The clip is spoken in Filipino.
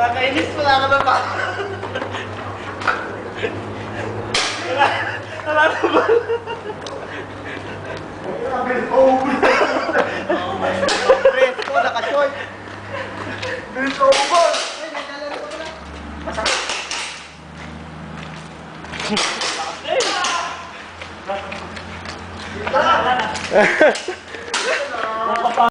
Nakakainis, wala ka na ba? Wala na ba? Friends ko, naka-short. Bilis over! Masakit.